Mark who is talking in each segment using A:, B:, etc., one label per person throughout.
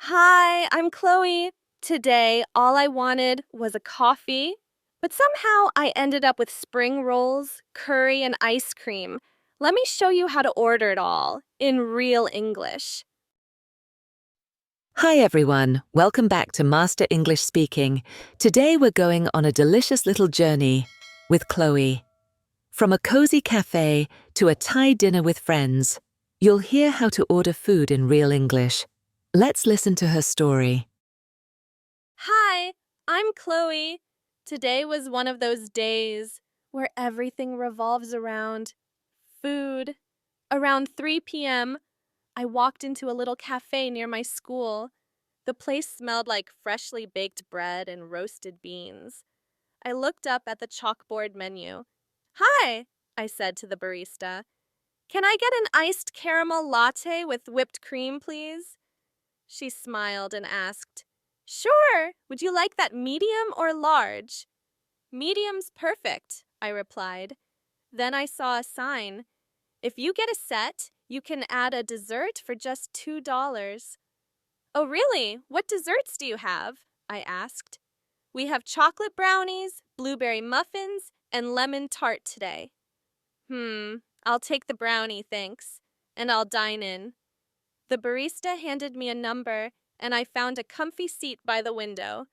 A: Hi, I'm Chloe. Today, all I wanted was a coffee, but somehow I ended up with spring rolls, curry, and ice cream. Let me show you how to order it all in real English.
B: Hi everyone, welcome back to Master English Speaking. Today we're going on a delicious little journey with Chloe. From a cozy cafe to a Thai dinner with friends, you'll hear how to order food in real English. Let's listen to her story.
A: Hi, I'm Chloe. Today was one of those days where everything revolves around food. Around 3 p.m., I walked into a little cafe near my school. The place smelled like freshly baked bread and roasted beans. I looked up at the chalkboard menu. Hi, I said to the barista. Can I get an iced caramel latte with whipped cream, please? She smiled and asked, Sure, would you like that medium or large? Medium's perfect, I replied. Then I saw a sign. If you get a set, you can add a dessert for just $2. Oh, really? What desserts do you have? I asked. We have chocolate brownies, blueberry muffins, and lemon tart today. I'll take the brownie, thanks, and I'll dine in. The barista handed me a number, and I found a comfy seat by the window.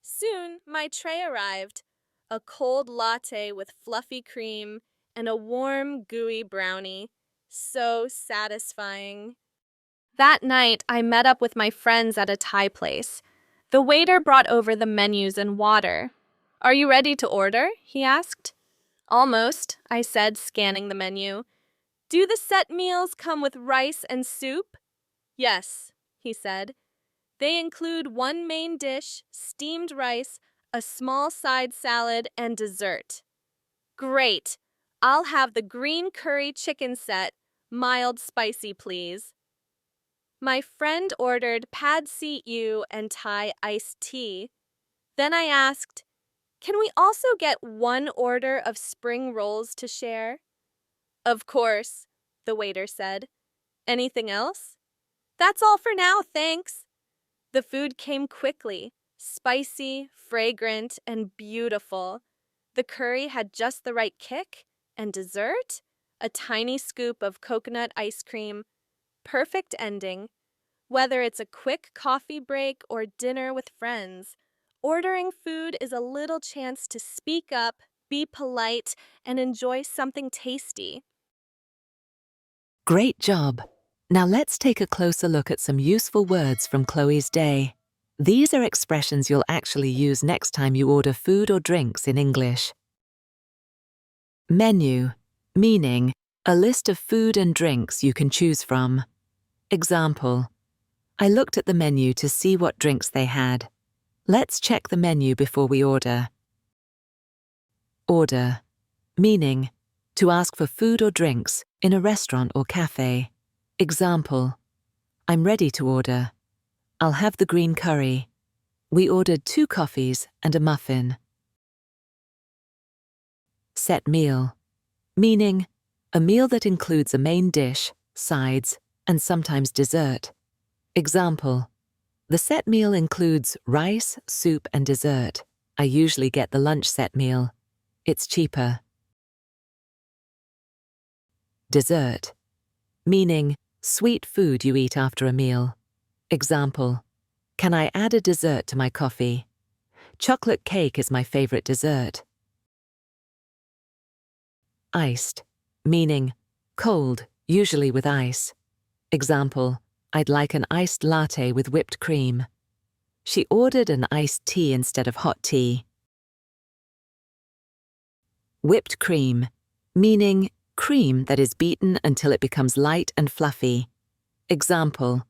A: Soon, my tray arrived, a cold latte with fluffy cream and a warm, gooey brownie. So satisfying. That night, I met up with my friends at a Thai place. The waiter brought over the menus and water. Are you ready to order? He asked. Almost, I said, scanning the menu. Do the set meals come with rice and soup? Yes, he said. They include one main dish, steamed rice, a small side salad, and dessert. Great! I'll have the green curry chicken set, mild spicy, please. My friend ordered pad see ew and Thai iced tea. Then I asked, Can we also get one order of spring rolls to share? Of course, the waiter said. Anything else? That's all for now, thanks. The food came quickly, spicy, fragrant, and beautiful. The curry had just the right kick, and dessert? A tiny scoop of coconut ice cream. Perfect ending. Whether it's a quick coffee break or dinner with friends, ordering food is a little chance to speak up, be polite, and enjoy something tasty.
B: Great job! Now let's take a closer look at some useful words from Chloe's day. These are expressions you'll actually use next time you order food or drinks in English. Menu, meaning a list of food and drinks you can choose from. Example, I looked at the menu to see what drinks they had. Let's check the menu before we order. Order, meaning to ask for food or drinks in a restaurant or cafe. Example, I'm ready to order. I'll have the green curry. We ordered 2 coffees and a muffin. Set meal, meaning a meal that includes a main dish, sides, and sometimes dessert. Example, the set meal includes rice, soup, and dessert. I usually get the lunch set meal. It's cheaper. Dessert, meaning sweet food you eat after a meal. Example, can I add a dessert to my coffee? Chocolate cake is my favorite dessert. Iced, meaning cold, usually with ice. Example, I'd like an iced latte with whipped cream. She ordered an iced tea instead of hot tea. Whipped cream, meaning cream that is beaten until it becomes light and fluffy. Example,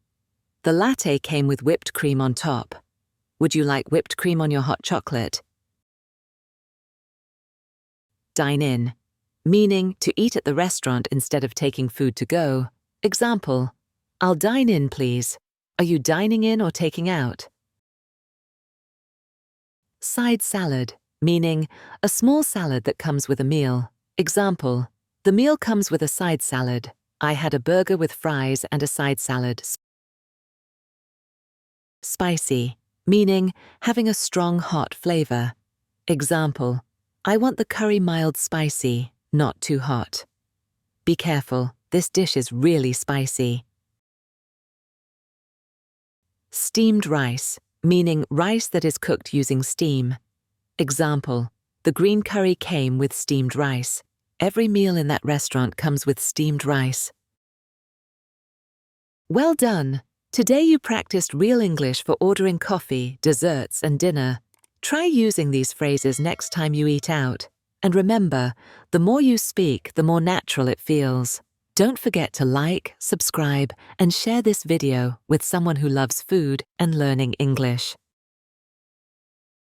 B: the latte came with whipped cream on top. Would you like whipped cream on your hot chocolate? Dine in, meaning to eat at the restaurant instead of taking food to go. Example, I'll dine in, please. Are you dining in or taking out? Side salad, meaning a small salad that comes with a meal. Example, the meal comes with a side salad. I had a burger with fries and a side salad. Spicy, meaning having a strong hot flavor. Example, I want the curry mild spicy, not too hot. Be careful, this dish is really spicy. Steamed rice, meaning rice that is cooked using steam. Example, the green curry came with steamed rice. Every meal in that restaurant comes with steamed rice. Well done! Today you practiced real English for ordering coffee, desserts, and dinner. Try using these phrases next time you eat out. And remember, the more you speak, the more natural it feels. Don't forget to like, subscribe, and share this video with someone who loves food and learning English.